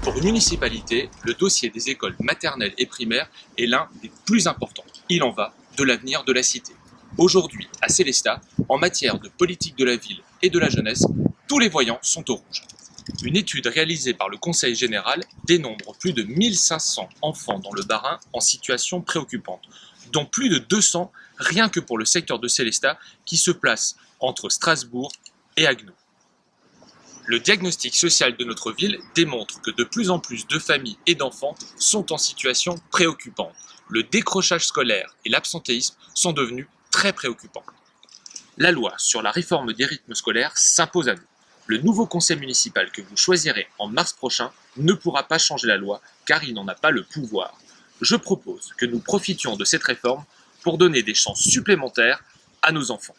Pour une municipalité, le dossier des écoles maternelles et primaires est l'un des plus importants. Il en va de l'avenir de la cité. Aujourd'hui, à Sélestat, en matière de politique de la ville et de la jeunesse, tous les voyants sont au rouge. Une étude réalisée par le Conseil général dénombre plus de 1500 enfants dans le Bas-Rhin en situation préoccupante, dont plus de 200 rien que pour le secteur de Sélestat qui se place entre Strasbourg et Haguenau. Le diagnostic social de notre ville démontre que de plus en plus de familles et d'enfants sont en situation préoccupante. Le décrochage scolaire et l'absentéisme sont devenus très préoccupants. La loi sur la réforme des rythmes scolaires s'impose à nous. Le nouveau conseil municipal que vous choisirez en mars prochain ne pourra pas changer la loi car il n'en a pas le pouvoir. Je propose que nous profitions de cette réforme pour donner des chances supplémentaires à nos enfants.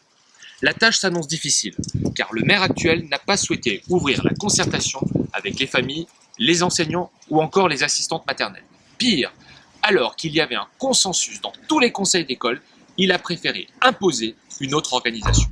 La tâche s'annonce difficile, car le maire actuel n'a pas souhaité ouvrir la concertation avec les familles, les enseignants ou encore les assistantes maternelles. Pire, alors qu'il y avait un consensus dans tous les conseils d'école, il a préféré imposer une autre organisation.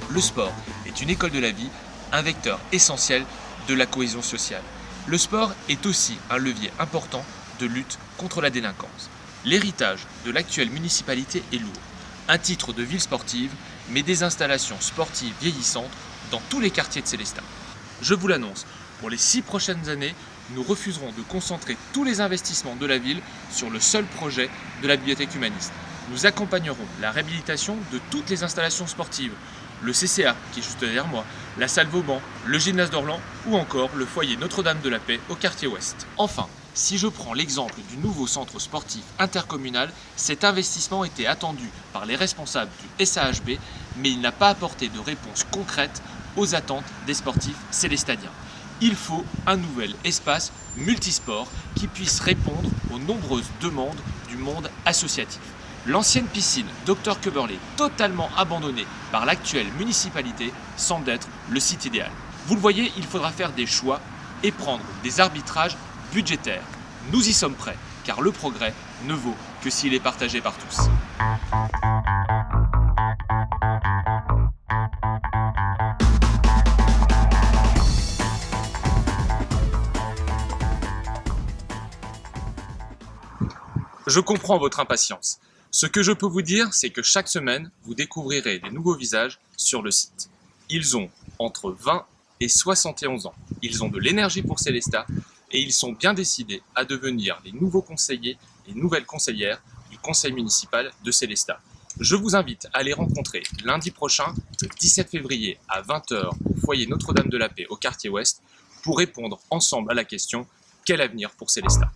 Le sport est une école de la vie, un vecteur essentiel de la cohésion sociale. Le sport est aussi un levier important de lutte contre la délinquance. L'héritage de l'actuelle municipalité est lourd. Un titre de ville sportive, mais des installations sportives vieillissantes dans tous les quartiers de Sélestat. Je vous l'annonce, pour les 6 prochaines années, nous refuserons de concentrer tous les investissements de la ville sur le seul projet de la bibliothèque humaniste. Nous accompagnerons la réhabilitation de toutes les installations sportives, le CCA qui est juste derrière moi, la salle Vauban, le gymnase d'Orlan ou encore le foyer Notre-Dame de la Paix au quartier ouest. Enfin, si je prends l'exemple du nouveau centre sportif intercommunal, cet investissement était attendu par les responsables du SAHB, mais il n'a pas apporté de réponse concrète aux attentes des sportifs célestadiens. Il faut un nouvel espace multisport qui puisse répondre aux nombreuses demandes du monde associatif. L'ancienne piscine Dr Köberlé, totalement abandonnée par l'actuelle municipalité, semble être le site idéal. Vous le voyez, il faudra faire des choix et prendre des arbitrages budgétaires. Nous y sommes prêts, car le progrès ne vaut que s'il est partagé par tous. Je comprends votre impatience. Ce que je peux vous dire, c'est que chaque semaine, vous découvrirez des nouveaux visages sur le site. Ils ont entre 20 et 71 ans. Ils ont de l'énergie pour Sélestat et ils sont bien décidés à devenir les nouveaux conseillers et nouvelles conseillères du conseil municipal de Sélestat. Je vous invite à les rencontrer lundi prochain, le 17 février à 20 h au foyer Notre-Dame de la Paix au quartier ouest pour répondre ensemble à la question « Quel avenir pour Sélestat ?»